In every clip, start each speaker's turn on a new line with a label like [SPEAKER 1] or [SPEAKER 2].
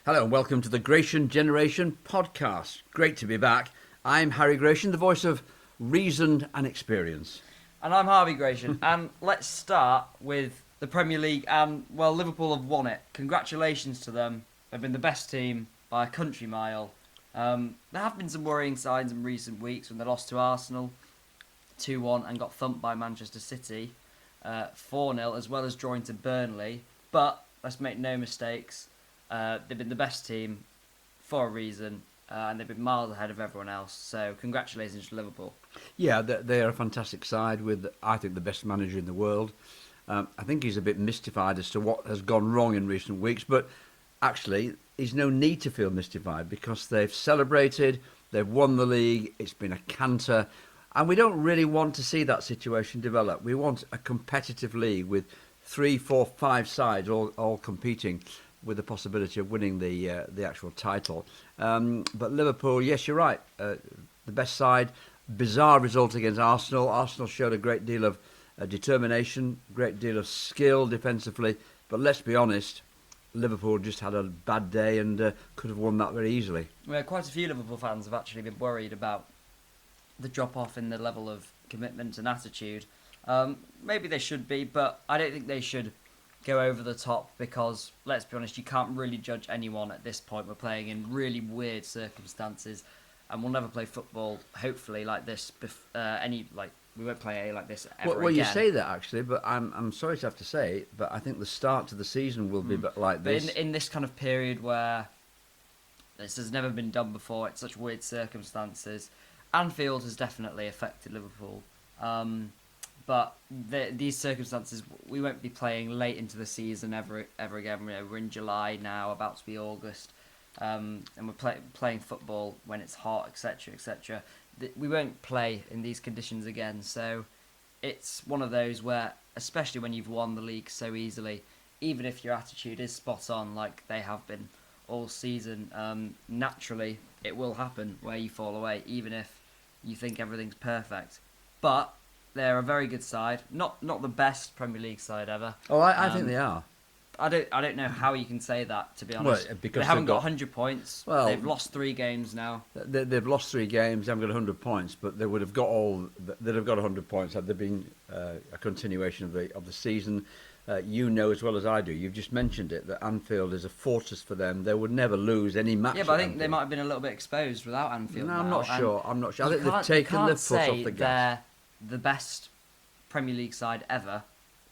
[SPEAKER 1] Hello and welcome to the Gration Generation podcast. Great to be back. I'm Harry Gration, the voice of reason and experience.
[SPEAKER 2] And I'm Harvey Gration. And let's start with the Premier League. And, well, Liverpool have won it. Congratulations to them. They've been the best team by a country mile. There have been some worrying signs in recent weeks when they lost to Arsenal 2-1 and got thumped by Manchester City 4-0, as well as drawing to Burnley. But let's make no mistakes. They've been the best team for a reason, and they've been miles ahead of everyone else. So congratulations to Liverpool.
[SPEAKER 1] Yeah, they are a fantastic side with, I think, the best manager in the world. I think he's a bit mystified as to what has gone wrong in recent weeks, but actually, there's no need to feel mystified because they've celebrated, they've won the league, it's been a canter, and we don't really want to see that situation develop. We want a competitive league with 3, 4, 5 sides all competing, with the possibility of winning the actual title. But Liverpool, yes, you're right, the best side. Bizarre result against Arsenal. Arsenal showed a great deal of determination, great deal of skill defensively. But let's be honest, Liverpool just had a bad day and could have won that very easily.
[SPEAKER 2] Well, quite a few Liverpool fans have actually been worried about the drop-off in the level of commitment and attitude. Maybe they should be, but I don't think they should go over the top because, let's be honest, you can't really judge anyone at this point. We're playing in really weird circumstances, and we'll never play football, hopefully, like this. We won't play like this ever
[SPEAKER 1] well,
[SPEAKER 2] again.
[SPEAKER 1] You say that actually, but I'm sorry to have to say, but I think the start to the season will be like this.
[SPEAKER 2] But in this kind of period where this has never been done before, it's such weird circumstances. Anfield has definitely affected Liverpool. But these circumstances, we won't be playing late into the season ever again. We're in July now, about to be August, and we're playing football when it's hot, etc., etc. We won't play in these conditions again. So it's one of those where, especially when you've won the league so easily, even if your attitude is spot on, like they have been all season, naturally it will happen where you fall away, even if you think everything's perfect. But they're a very good side, not the best Premier League side ever.
[SPEAKER 1] Oh, I think they are.
[SPEAKER 2] I don't know how you can say that, to be honest.
[SPEAKER 1] Well, because
[SPEAKER 2] they haven't got 100 points.
[SPEAKER 1] Well,
[SPEAKER 2] they've lost 3 games now.
[SPEAKER 1] They've lost 3 games. They haven't got 100 points, but they would have got they'd have got 100 points had there been a continuation of the season. You know as well as I do. You've just mentioned it that Anfield is a fortress for them. They would never lose any match.
[SPEAKER 2] Yeah, but I think
[SPEAKER 1] Anfield.
[SPEAKER 2] they might have been a little bit exposed without Anfield.
[SPEAKER 1] No,
[SPEAKER 2] now.
[SPEAKER 1] I'm not sure. I think they've taken their foot off the gas.
[SPEAKER 2] They're the best Premier League side ever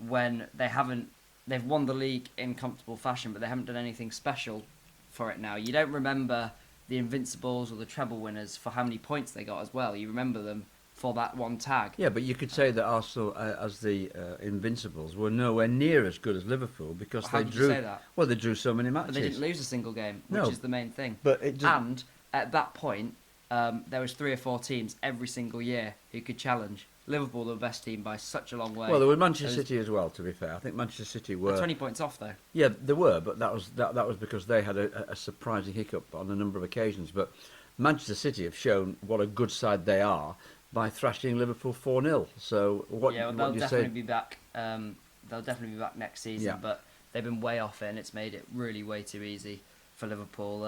[SPEAKER 2] when they've won the league in comfortable fashion, but they haven't done anything special for it now. You don't remember the Invincibles or the treble winners for how many points they got as well. You remember them for that one tag.
[SPEAKER 1] Yeah, but you could say that Arsenal, as the Invincibles, were nowhere near as good as Liverpool because
[SPEAKER 2] How
[SPEAKER 1] they
[SPEAKER 2] did
[SPEAKER 1] drew.
[SPEAKER 2] you say that?
[SPEAKER 1] Well, they drew so many matches.
[SPEAKER 2] But they didn't lose a single game, which is the main thing.
[SPEAKER 1] But
[SPEAKER 2] and at that point, there was 3 or 4 teams every single year who could challenge. Liverpool, the best team by such a long way.
[SPEAKER 1] Well, there were Manchester City as well. To be fair, I think Manchester City were
[SPEAKER 2] 20 points off though.
[SPEAKER 1] Yeah, they were, but that was because they had a surprising hiccup on a number of occasions. But Manchester City have shown what a good side they are by thrashing Liverpool 4-0. So
[SPEAKER 2] they'll
[SPEAKER 1] what do you
[SPEAKER 2] definitely
[SPEAKER 1] say?
[SPEAKER 2] be back. They'll definitely be back next season.
[SPEAKER 1] Yeah.
[SPEAKER 2] But they've been way off it, and it's made it really way too easy for Liverpool.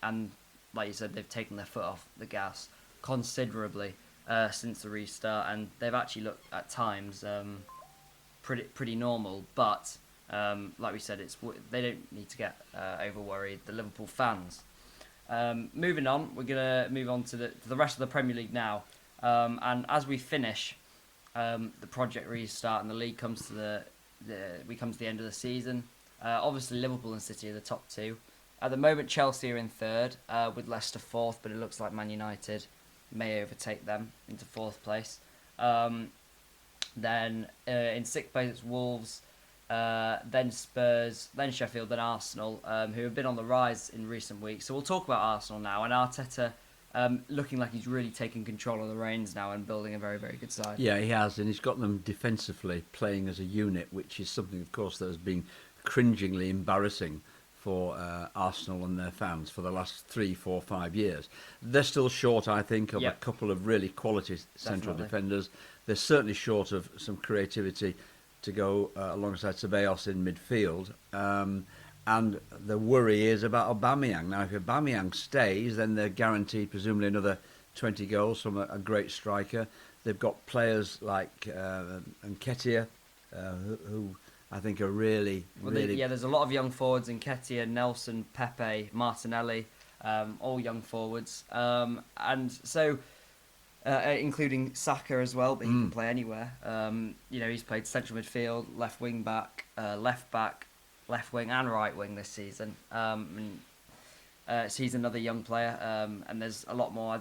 [SPEAKER 2] And like you said, they've taken their foot off the gas considerably since the restart, and they've actually looked at times pretty normal. But like we said, they don't need to get over worried. The Liverpool fans. Moving on, we're gonna move on to the rest of the Premier League now. And as we finish the project restart and the league comes to we come to the end of the season, obviously Liverpool and City are the top 2. At the moment, Chelsea are in 3rd, with Leicester 4th, but it looks like Man United may overtake them into 4th place. Then in 6th place it's Wolves, then Spurs, then Sheffield, then Arsenal, who have been on the rise in recent weeks. So we'll talk about Arsenal now, and Arteta looking like he's really taking control of the reins now and building a very, very good side.
[SPEAKER 1] Yeah, he has, and he's got them defensively playing as a unit, which is something, of course, that has been cringingly embarrassing for Arsenal and their fans for the last 3, 4, 5 years. They're still short, I think, of a couple of really quality central defenders. They're certainly short of some creativity to go alongside Ceballos in midfield. And the worry is about Aubameyang. Now, if Aubameyang stays, then they're guaranteed presumably another 20 goals from a great striker. They've got players like Nketiah, who I think are really.
[SPEAKER 2] There's a lot of young forwards: Nketiah, Nelson, Pepe, Martinelli, all young forwards, and so including Saka as well, but he can play anywhere. He's played central midfield, left wing back, left back, left wing, and right wing this season. So he's another young player, and there's a lot more.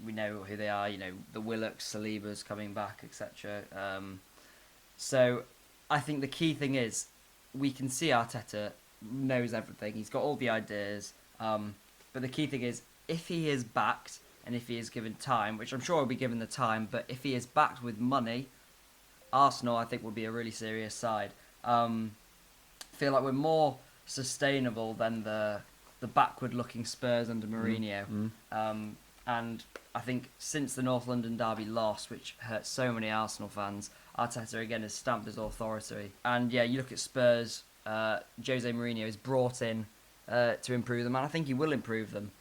[SPEAKER 2] We know who they are. The Willocks, Saliba's coming back, etc. So I think the key thing is we can see Arteta knows everything. He's got all the ideas. But the key thing is if he is backed and if he is given time, which I'm sure he'll be given the time, but if he is backed with money, Arsenal I think will be a really serious side. Feel like we're more sustainable than the backward-looking Spurs under Mourinho. And I think since the North London derby loss, which hurt so many Arsenal fans, Arteta again has stamped his authority. And yeah, you look at Spurs, Jose Mourinho is brought in to improve them, and I think he will improve them.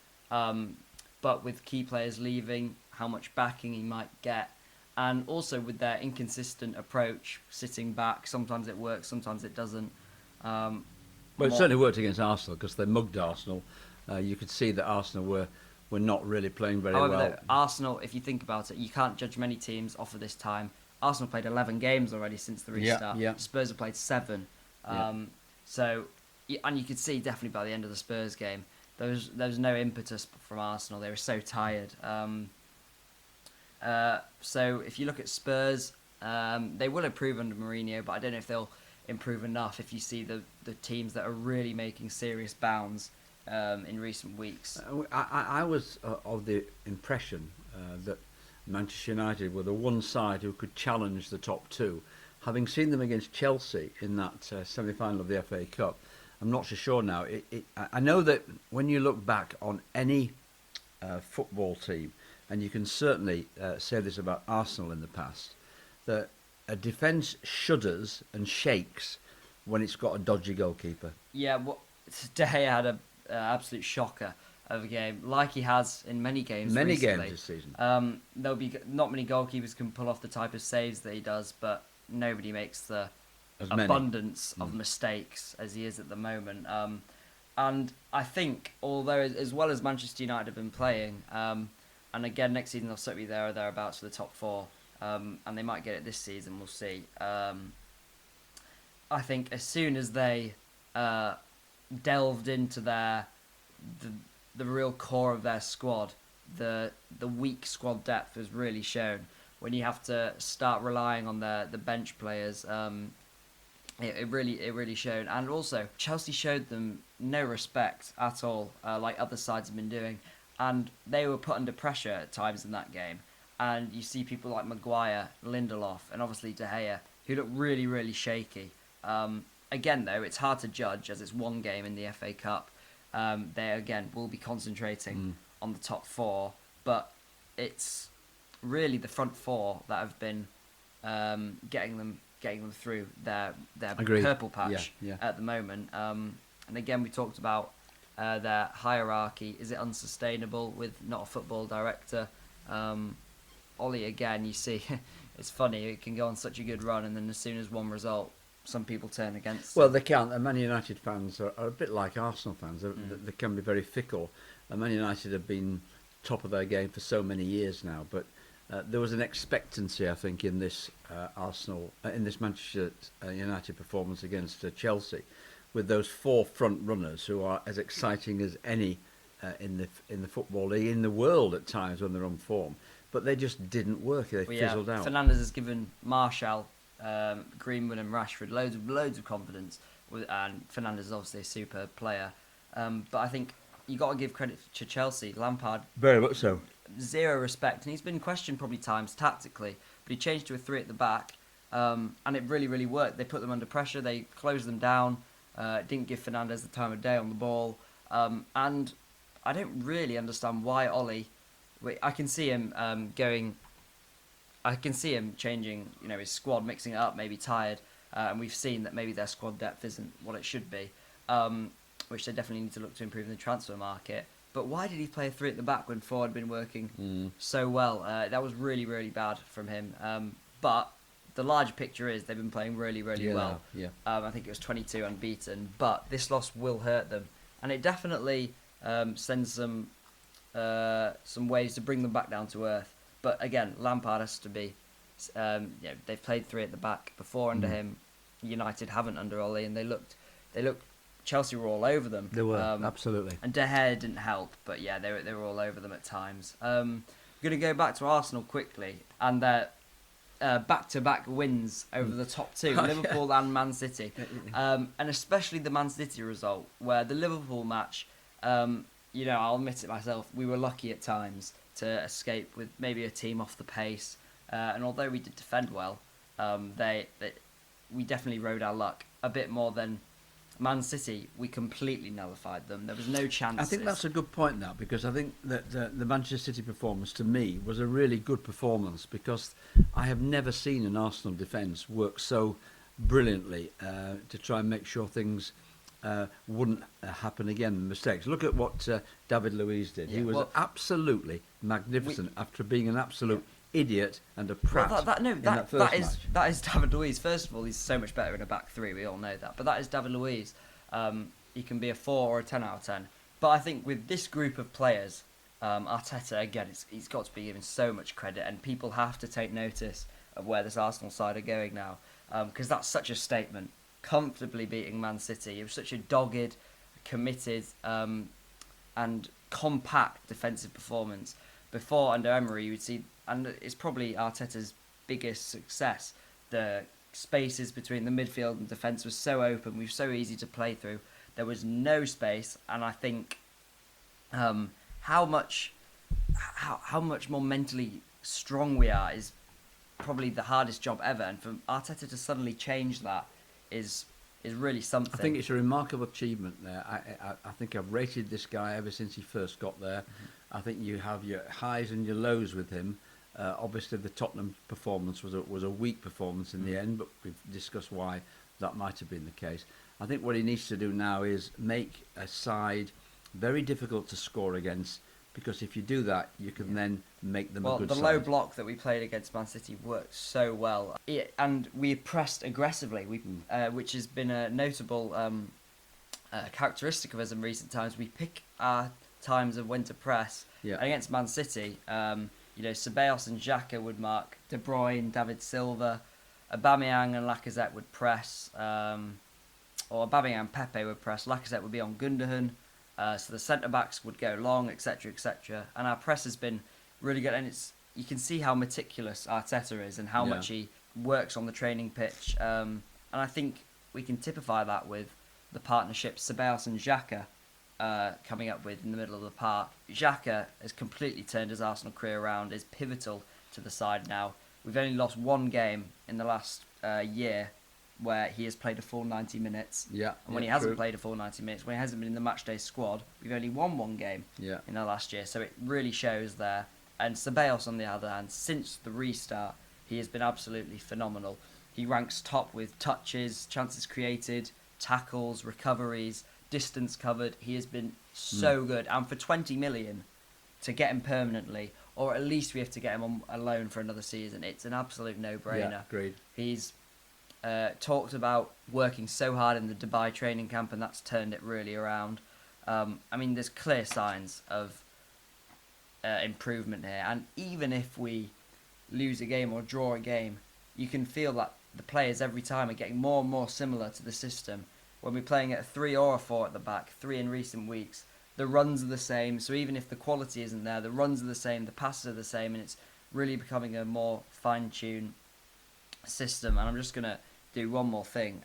[SPEAKER 2] But with key players leaving, how much backing he might get, and also with their inconsistent approach, sitting back, sometimes it works, sometimes it doesn't.
[SPEAKER 1] Well, it certainly worked against Arsenal because they mugged Arsenal. You could see that Arsenal were not really playing very
[SPEAKER 2] However,
[SPEAKER 1] well.
[SPEAKER 2] though, Arsenal, if you think about it, you can't judge many teams off of this time. Arsenal played 11 games already since the restart.
[SPEAKER 1] Yeah.
[SPEAKER 2] Spurs have played 7. So, and you could see definitely by the end of the Spurs game, there was no impetus from Arsenal. They were so tired. So if you look at Spurs, they will improve under Mourinho, but I don't know if they'll improve enough if you see the teams that are really making serious bounds in recent weeks.
[SPEAKER 1] I was of the impression that Manchester United were the one side who could challenge the top two. Having seen them against Chelsea in that semi-final of the FA Cup, I'm not so sure now. I know that when you look back on any football team, and you can certainly say this about Arsenal in the past, that a defence shudders and shakes when it's got a dodgy goalkeeper.
[SPEAKER 2] Yeah, well, today had an absolute shocker of a game, like he has in many games recently.
[SPEAKER 1] Games this season.
[SPEAKER 2] There'll be not many goalkeepers can pull off the type of saves that he does, but nobody makes the abundance of mistakes as he is at the moment. And I think, although as well as Manchester United have been playing, and again next season they'll certainly be there or thereabouts for the top 4, and they might get it this season, we'll see. I think as soon as they delved into the real core of their squad, the weak squad depth was really shown. When you have to start relying on the bench players, it really showed. And also, Chelsea showed them no respect at all, like other sides have been doing. And they were put under pressure at times in that game. And you see people like Maguire, Lindelof, and obviously De Gea, who look really, really shaky. Again, though, it's hard to judge as it's one game in the FA Cup. They, again, will be concentrating on the top 4. But it's really the front 4 that have been getting them through their purple patch at the moment. And again, we talked about their hierarchy. Is it unsustainable with not a football director? Ollie, again, you see, it's funny. It can go on such a good run, and then as soon as one result, some people turn against
[SPEAKER 1] Well,
[SPEAKER 2] him.
[SPEAKER 1] they can't. And Man United fans are a bit like Arsenal fans. They can be very fickle. And Man United have been top of their game for so many years now, but there was an expectancy, I think, in this Manchester United performance against Chelsea, with those 4 front runners who are as exciting as any in the football league in the world at times when they're on form. But they just didn't work. They fizzled out.
[SPEAKER 2] Fernandes has given Martial, Greenwood, and Rashford loads of confidence. And Fernandes is obviously a superb player. But I think you got to give credit to Chelsea. Lampard,
[SPEAKER 1] very much so.
[SPEAKER 2] Zero respect, and he's been questioned probably times tactically, but he changed to a 3 at the back, and it really, really worked. They put them under pressure, they closed them down, didn't give Fernandes the time of day on the ball, and I don't really understand why Ollie. I can see him changing, his squad, mixing it up, maybe tired, and we've seen that maybe their squad depth isn't what it should be. which they definitely need to look to improve in the transfer market. But why did he play 3 at the back when 4 had been working so well? That was really, really bad from him. But the larger picture is they've been playing really, really well.
[SPEAKER 1] Yeah.
[SPEAKER 2] I think it was 22 unbeaten. But this loss will hurt them. And it definitely sends some ways to bring them back down to earth. But again, Lampard has to be... they've played 3 at the back before under him. United haven't under Ole, and they looked. Chelsea were all over them.
[SPEAKER 1] They were, absolutely.
[SPEAKER 2] And De Gea didn't help, but yeah, they were all over them at times. We're going to go back to Arsenal quickly, and their back-to-back wins over the top 2, Liverpool and Man City, and especially the Man City result, where the Liverpool match, I'll admit it myself, we were lucky at times to escape with maybe a team off the pace, and although we did defend well, we definitely rode our luck a bit more than Man City. We completely nullified them. There was no chance.
[SPEAKER 1] I think that's a good point now, because I think that the Manchester City performance to me was a really good performance, because I have never seen an Arsenal defence work so brilliantly to try and make sure things wouldn't happen again, mistakes. Look at what David Luiz did. He was absolutely magnificent after being an absolute idiot and a prat.
[SPEAKER 2] That is David Luiz. First of all, he's so much better in a back 3. We all know that. But that is David Luiz. He can be a 4 or a 10 out of 10. But I think with this group of players, Arteta again, he's got to be given so much credit, and people have to take notice of where this Arsenal side are going now, because that's such a statement. Comfortably beating Man City. It was such a dogged, committed, and compact defensive performance. Before under Emery, you would see. And it's probably Arteta's biggest success. The spaces between the midfield and defence was so open. We were so easy to play through. There was no space, and I think how much more mentally strong we are is probably the hardest job ever. And for Arteta to suddenly change that is really something.
[SPEAKER 1] I think it's a remarkable achievement there. I think I've rated this guy ever since he first got there. I think you have your highs and your lows with him. Obviously, the Tottenham performance was a weak performance in the end, but we've discussed why that might have been the case. I think what he needs to do now is make a side very difficult to score against, because if you do that, you can then make them a good side.
[SPEAKER 2] Well, the low block that we played against Man City worked so well, and we pressed aggressively, which has been a notable characteristic of us in recent times. We pick our times of when to press. And against Man City, Ceballos and Xhaka would mark De Bruyne, David Silva, Aubameyang and Lacazette would press, or Aubameyang and Pepe would press. Lacazette would be on Gundogan, so the centre backs would go long, etc., etc. And our press has been really good, and you can see how meticulous Arteta is and how much he works on the training pitch. And I think we can typify that with the partnership Ceballos and Xhaka coming up with in the middle of the park. Xhaka has completely turned his Arsenal career around, is pivotal to the side now. We've only lost one game in the last year where he has played a full 90 minutes. And when he hasn't played a full 90 minutes, when he hasn't been in the matchday squad, we've only won one game in the last year. So it really shows there. And Ceballos, on the other hand, since the restart, he has been absolutely phenomenal. He ranks top with touches, chances created, tackles, recoveries, distance covered. He has been so good, and for 20 million to get him permanently, or at least we have to get him on a loan for another season, it's an absolute no-brainer.
[SPEAKER 1] Agreed.
[SPEAKER 2] He's talked about working so hard in the Dubai training camp, and that's turned it really around. There's clear signs of improvement here, and even if we lose a game or draw a game, you can feel that the players every time are getting more and more similar to the system. When we're playing at a 3 or a 4 at the back, 3 in recent weeks, the runs are the same. So even if the quality isn't there, the runs are the same, the passes are the same, and it's really becoming a more fine-tuned system. And I'm just going to do one more thing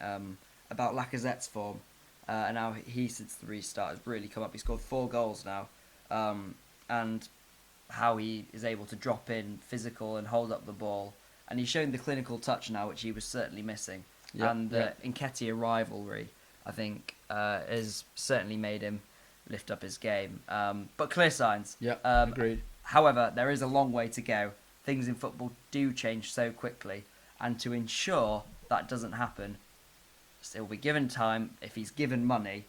[SPEAKER 2] about Lacazette's form and how he, since the restart, has really come up. He scored 4 goals now, and how he is able to drop in physical and hold up the ball. And he's shown the clinical touch now, which he was certainly missing. And the Nketiah rivalry, I think, has certainly made him lift up his game. But clear signs.
[SPEAKER 1] Agreed.
[SPEAKER 2] However, there is a long way to go. Things in football do change so quickly. And to ensure that doesn't happen, he'll be given time. If he's given money,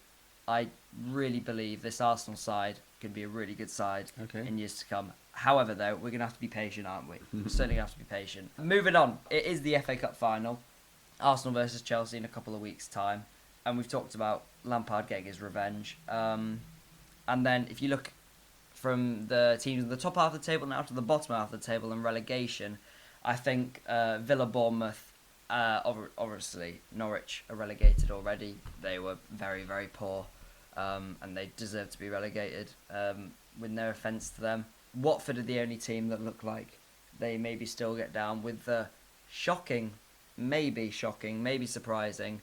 [SPEAKER 2] I really believe this Arsenal side can be a really good side
[SPEAKER 1] Okay.
[SPEAKER 2] in years to come. However, though, we're going to have to be patient, aren't we? We're certainly going to have to be patient. Moving on, it is the FA Cup final. Arsenal versus Chelsea in a couple of weeks' time. And we've talked about Lampard getting his revenge. And then if you look from the teams at the top half of the table now to the bottom half of the table in relegation, I think Villa, Bournemouth, obviously Norwich are relegated already. They were very, very poor, and they deserve to be relegated, with no offence to them. Watford are the only team that look like they maybe still get down, with the shocking, maybe surprising,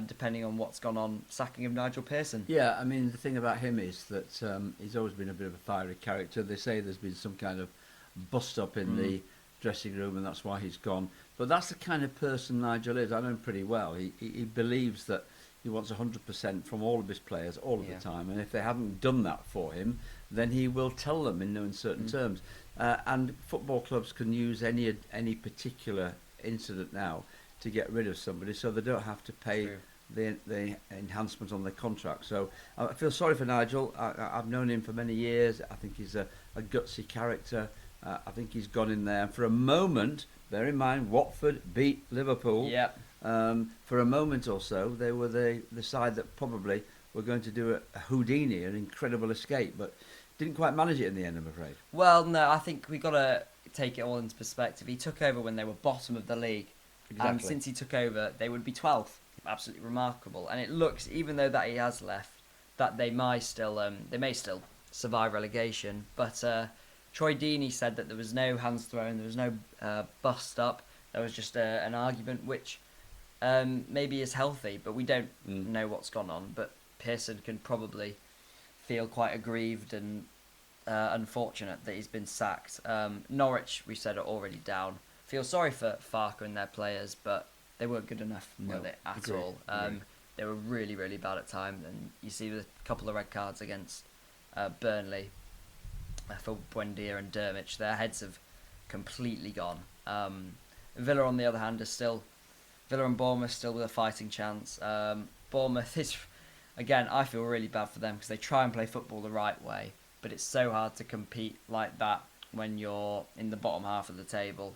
[SPEAKER 2] depending on what's gone on, sacking of Nigel Pearson.
[SPEAKER 1] Yeah, I mean, the thing about him is that he's always been a bit of a fiery character. They say there's been some kind of bust-up in the dressing room, and that's why he's gone. But that's the kind of person Nigel is. I know him pretty well. He believes that he wants 100% from all of his players all of the time, and if they haven't done that for him, then he will tell them in no uncertain terms. And football clubs can use any particular incident now to get rid of somebody, so they don't have to pay the enhancement on their contract. So I feel sorry for Nigel. I've known him for many years. I think he's a gutsy character. I think he's gone in there for a moment. Bear in mind, Watford beat Liverpool.
[SPEAKER 2] Yep.
[SPEAKER 1] For a moment or so, they were the side that probably were going to do a Houdini, an incredible escape, but didn't quite manage it in the end, I'm afraid.
[SPEAKER 2] Well, no, I think we got to take it all into perspective. He took over when they were bottom of the league.
[SPEAKER 1] Exactly.
[SPEAKER 2] And since he took over, they would be 12th. Absolutely remarkable. And it looks, even though that he has left, that they may still survive relegation. But Troy Deeney said that there was no hands thrown, there was no bust up. There was just an argument which maybe is healthy, but we don't know what's gone on. But Pearson can probably feel quite aggrieved and unfortunate that he's been sacked. Norwich, we said, are already down. Feel sorry for Farker and their players, but they weren't good enough, were they, at all? They were really, really bad at times, and you see the couple of red cards against Burnley for Buendia and Dermich. Their heads have completely gone. Villa, on the other hand, Villa and Bournemouth still with a fighting chance. Bournemouth is, again, I feel really bad for them because they try and play football the right way, but it's so hard to compete like that when you're in the bottom half of the table.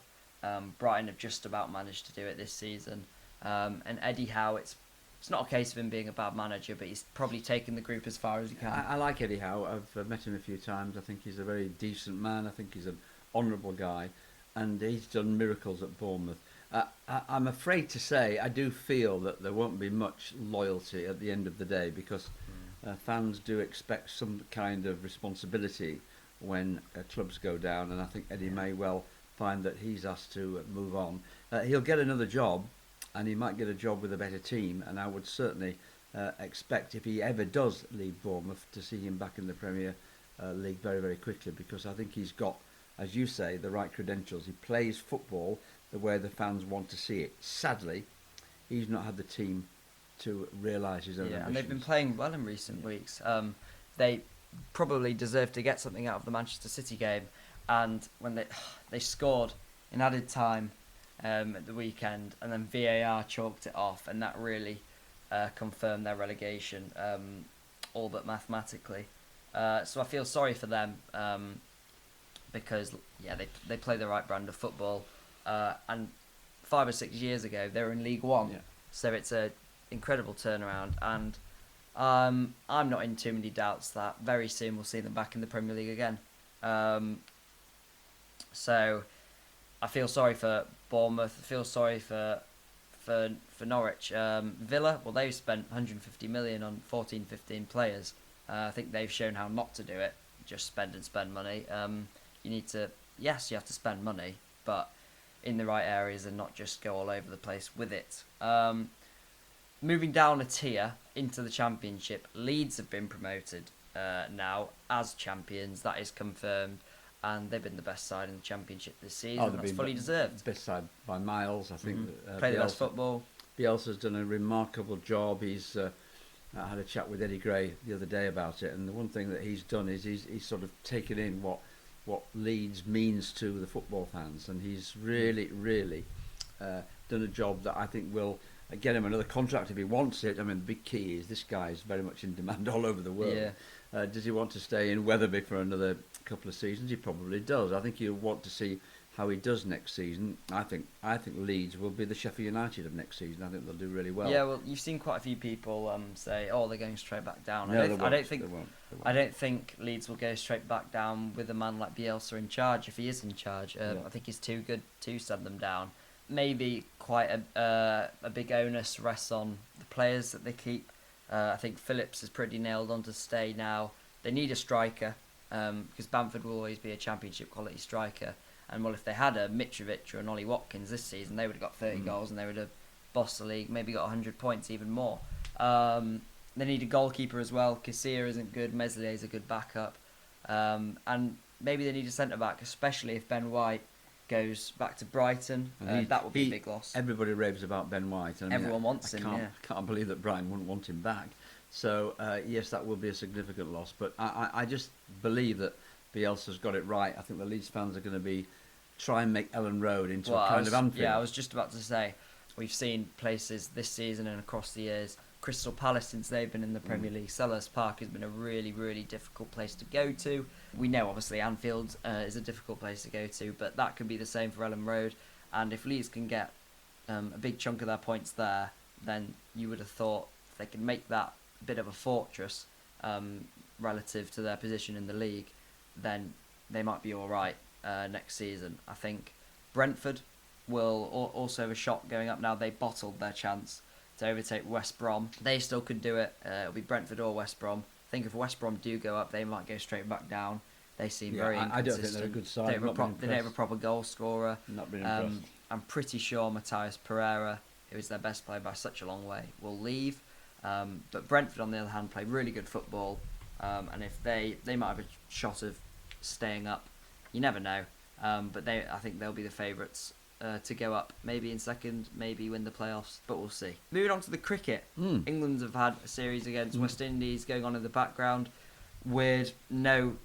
[SPEAKER 2] Brighton have just about managed to do it this season. And Eddie Howe, it's not a case of him being a bad manager, but he's probably taken the group as far as he can.
[SPEAKER 1] I like Eddie Howe. I've met him a few times. I think he's a very decent man. I think he's an honourable guy, and he's done miracles at Bournemouth. I'm afraid to say I do feel that there won't be much loyalty at the end of the day, because fans do expect some kind of responsibility when clubs go down, and I think Eddie may well find that he's asked to move on. He'll get another job, and he might get a job with a better team, and I would certainly expect, if he ever does leave Bournemouth, to see him back in the Premier League very, very quickly, because I think he's got, as you say, the right credentials. He plays football the way the fans want to see it. Sadly, he's not had the team to realise his own ambitions.
[SPEAKER 2] And they've been playing well in recent weeks. They probably deserve to get something out of the Manchester City game, and when they scored in added time at the weekend, and then VAR chalked it off, and that really confirmed their relegation, all but mathematically. So I feel sorry for them, because they play the right brand of football, and 5 or 6 years ago they were in League One, so it's an incredible turnaround, and I'm not in too many doubts that very soon we'll see them back in the Premier League again. So I feel sorry for Bournemouth. I feel sorry for Norwich. Villa, well, they've spent 150 million on 14, 15 players. I think they've shown how not to do it. Just spend money. You have to spend money, but in the right areas and not just go all over the place with it. Moving down a tier into the Championship, Leeds have been promoted now as champions. That is confirmed, and they've been the best side in the Championship this season. That's fully deserved.
[SPEAKER 1] Best side by miles, I think.
[SPEAKER 2] Play the best football.
[SPEAKER 1] Bielsa's done a remarkable job. He's I had a chat with Eddie Gray the other day about it, and the one thing that he's done is he's sort of taken in what Leeds means to the football fans, and he's really done a job that I think will get him another contract if he wants it. I mean, the big key is this guy is very much in demand all over the world.
[SPEAKER 2] Yeah.
[SPEAKER 1] Does he want to stay in Wetherby for another couple of seasons? He probably does. I think he'll want to see how he does next season. I think Leeds will be the Sheffield United of next season. I think they'll do really well.
[SPEAKER 2] Yeah, well, you've seen quite a few people say, "Oh, they're going straight back down."
[SPEAKER 1] No,
[SPEAKER 2] I
[SPEAKER 1] they
[SPEAKER 2] don't think
[SPEAKER 1] They won't.
[SPEAKER 2] I don't think Leeds will go straight back down with a man like Bielsa in charge. If he is in charge, I think he's too good to send them down. Maybe quite a big onus rests on the players that they keep. I think Phillips is pretty nailed on to stay now. They need a striker because Bamford will always be a championship quality striker. And well, if they had a Mitrovic or an Ollie Watkins this season, they would have got 30 goals and they would have bossed the league, maybe got 100 points, even more. They need a goalkeeper as well. Kassir isn't good. Meslier is a good backup. And maybe they need a centre-back, especially if Ben White goes back to Brighton. That would be a big loss.
[SPEAKER 1] Everybody raves about Ben White. And
[SPEAKER 2] Everyone wants him,
[SPEAKER 1] I can't believe that Brighton wouldn't want him back. So, yes, that will be a significant loss. But I just believe that Bielsa's got it right. I think the Leeds fans are going to try and make Ellen Road into a kind of Anfield.
[SPEAKER 2] Yeah, I was just about to say, we've seen places this season and across the years. Crystal Palace, since they've been in the Premier League, Selhurst Park has been a really, really difficult place to go to. We know, obviously, Anfield is a difficult place to go to, but that could be the same for Ellen Road. And if Leeds can get a big chunk of their points there, then you would have thought if they can make that a bit of a fortress relative to their position in the league, then they might be all right next season. I think Brentford will also have a shot going up now. They bottled their chance to overtake West Brom. They still could do it. It'll be Brentford or West Brom. I think if West Brom do go up, they might go straight back down. They seem very inconsistent.
[SPEAKER 1] I don't think they're a good side.
[SPEAKER 2] They don't have a proper goal scorer.
[SPEAKER 1] Not been impressed.
[SPEAKER 2] I'm pretty sure Matthias Pereira, who is their best player by such a long way, will leave. But Brentford, on the other hand, play really good football. And if they might have a shot of staying up. You never know. But I think they'll be the favourites to go up, maybe in second, maybe win the playoffs, but we'll see. Moving on to the cricket. England have had a series against West Indies going on in the background with no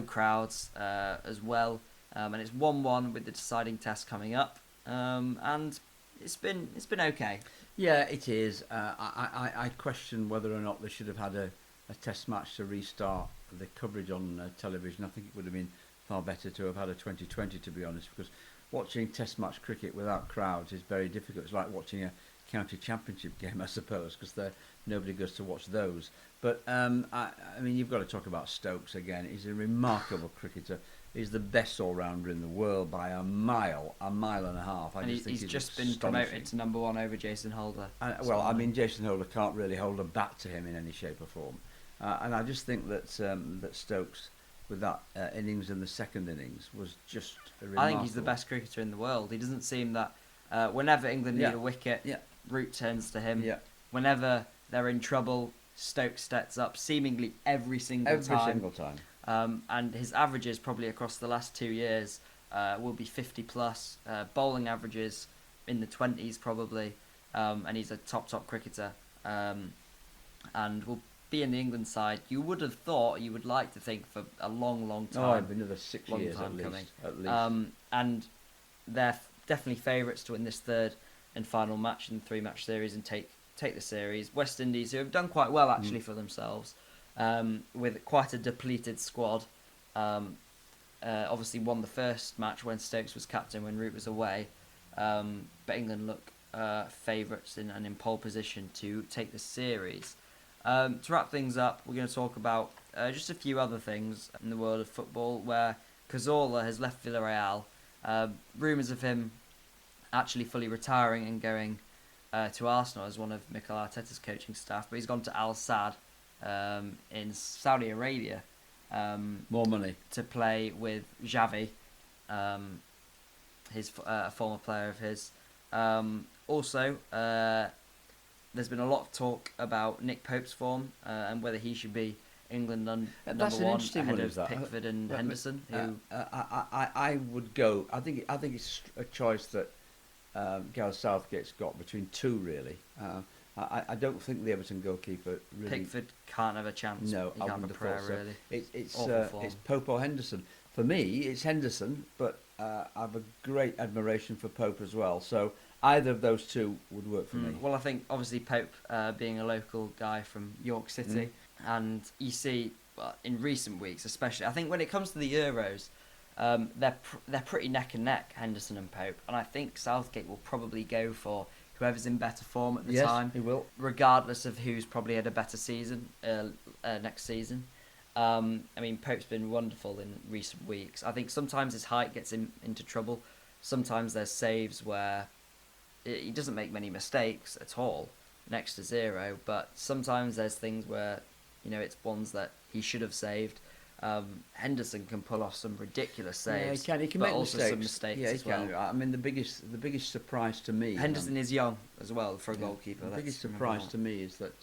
[SPEAKER 2] crowds as well, and it's 1-1 with the deciding test coming up, and it's been okay.
[SPEAKER 1] Yeah, it is. I question whether or not they should have had a test match to restart the coverage on television. I think it would have been far better to have had a 2020, to be honest, because watching test match cricket without crowds is very difficult. It's like watching a county championship game, I suppose, because nobody goes to watch those. But I mean, you've got to talk about Stokes again. He's a remarkable cricketer. He's the best all-rounder in the world by a mile and a half.
[SPEAKER 2] He's just been promoted to number one over Jason Holder.
[SPEAKER 1] I mean, Jason Holder can't really hold a bat to him in any shape or form. And I just think that Stokes, with that innings and the second innings, was just remarkable.
[SPEAKER 2] I think he's the best cricketer in the world. He doesn't seem that... whenever England need a wicket, Root turns to him. Yeah. Whenever they're in trouble, Stokes steps up seemingly every single time. And his averages probably across the last 2 years will be 50 plus. Bowling averages in the 20s probably. And he's a top cricketer. And will be in the England side. You would have thought, you would like to think, for a long time.
[SPEAKER 1] Another 6 years at least.
[SPEAKER 2] And they're definitely favourites to win this third and final match in the 3-match series and take the series. West Indies, who have done quite well actually for themselves, with quite a depleted squad. Obviously won the first match when Stokes was captain, when Root was away. But England look favourites and in pole position to take the series. To wrap things up, we're going to talk about just a few other things in the world of football, where Cazorla has left Villarreal. Rumours of him actually fully retiring and going to Arsenal as one of Mikel Arteta's coaching staff, but he's gone to Al Sadd in Saudi Arabia.
[SPEAKER 1] More money.
[SPEAKER 2] To play with Xavi, his former player of his. Also, there's been a lot of talk about Nick Pope's form and whether he should be England number one ahead of Pickford and Henderson.
[SPEAKER 1] I would go. I think it's a choice that Gareth Southgate's got between two, really. I don't think the Everton goalkeeper really...
[SPEAKER 2] Pickford can't have a chance.
[SPEAKER 1] No,
[SPEAKER 2] he can't have a prayer,
[SPEAKER 1] so.
[SPEAKER 2] Really.
[SPEAKER 1] It's Pope or Henderson. For me, it's Henderson, but I have a great admiration for Pope as well. So either of those two would work for me.
[SPEAKER 2] Well, I think obviously Pope being a local guy from York City, and you see in recent weeks, especially, I think when it comes to the Euros, they're pretty neck and neck, Henderson and Pope, and I think Southgate will probably go for whoever's in better form at the time.
[SPEAKER 1] He will,
[SPEAKER 2] regardless of who's probably had a better season next season. I mean, Pope's been wonderful in recent weeks. I think sometimes his height gets him into trouble. Sometimes there's saves where he doesn't make many mistakes at all, next to zero. But sometimes there's things where, it's ones that he should have saved. Henderson can pull off some ridiculous saves.
[SPEAKER 1] Yeah, he can
[SPEAKER 2] but
[SPEAKER 1] make
[SPEAKER 2] also
[SPEAKER 1] mistakes.
[SPEAKER 2] some mistakes
[SPEAKER 1] Yeah, he
[SPEAKER 2] as well.
[SPEAKER 1] can. I mean, the biggest surprise to me.
[SPEAKER 2] Henderson is young as well for a goalkeeper.
[SPEAKER 1] The biggest surprise to me is that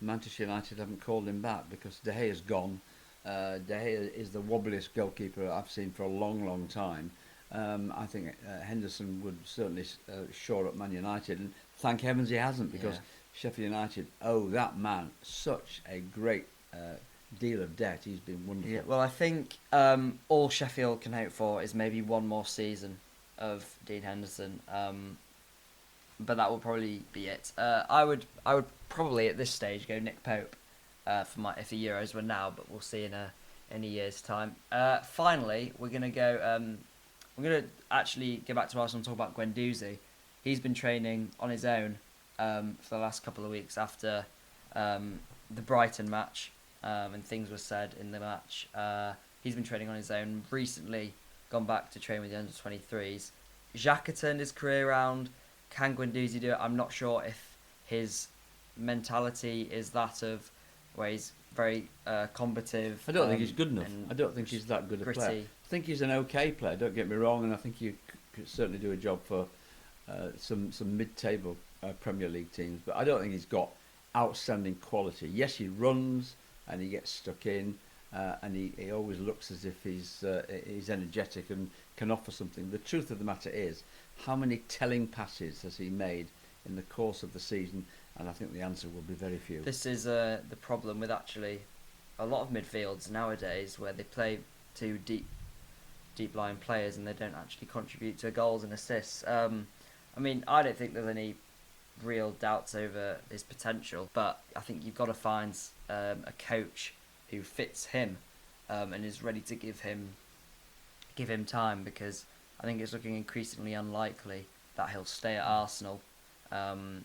[SPEAKER 1] Manchester United haven't called him back, because De Gea's gone. De Gea is the wobbliest goalkeeper I've seen for a long, long time. I think Henderson would certainly shore up Man United, and thank heavens he hasn't, because Sheffield United owe that man such a great deal of debt. He's been wonderful.
[SPEAKER 2] Yeah, well, I think all Sheffield can hope for is maybe one more season of Dean Henderson, but that will probably be it. I would probably at this stage go Nick Pope if the Euros were now, but we'll see in a year's time. Finally, we're gonna go. We're gonna actually go back to Arsenal and talk about Guendouzi. He's been training on his own for the last couple of weeks after the Brighton match. And things were said in the match. He's been training on his own. Recently gone back to train with the under-23s. Xhaka turned his career around. Can Guendouzi do it? I'm not sure if his mentality is that of where he's very combative.
[SPEAKER 1] I don't think he's good enough. I don't think he's that good a player. I think he's an okay player, don't get me wrong, and I think he could certainly do a job for some mid-table Premier League teams, but I don't think he's got outstanding quality. Yes, he runs and he gets stuck in, and he always looks as if he's energetic and can offer something. The truth of the matter is, how many telling passes has he made in the course of the season? And I think the answer will be very few.
[SPEAKER 2] This is the problem with actually a lot of midfields nowadays, where they play two deep line players and they don't actually contribute to goals and assists. I mean, I don't think there's any real doubts over his potential, but I think you've got to find a coach who fits him and is ready to give him time, because I think it's looking increasingly unlikely that he'll stay at Arsenal, and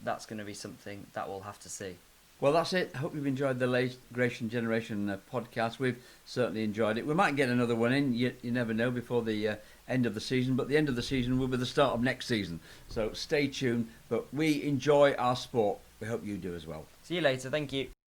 [SPEAKER 2] that's going to be something that we'll have to see.
[SPEAKER 1] Well, that's it. I hope you've enjoyed the Late Gration Generation podcast. We've certainly enjoyed it. We might get another one in. You never know before the end of the season, but the end of the season will be the start of next season. So stay tuned. But we enjoy our sport. We hope you do as well.
[SPEAKER 2] See you later. Thank you.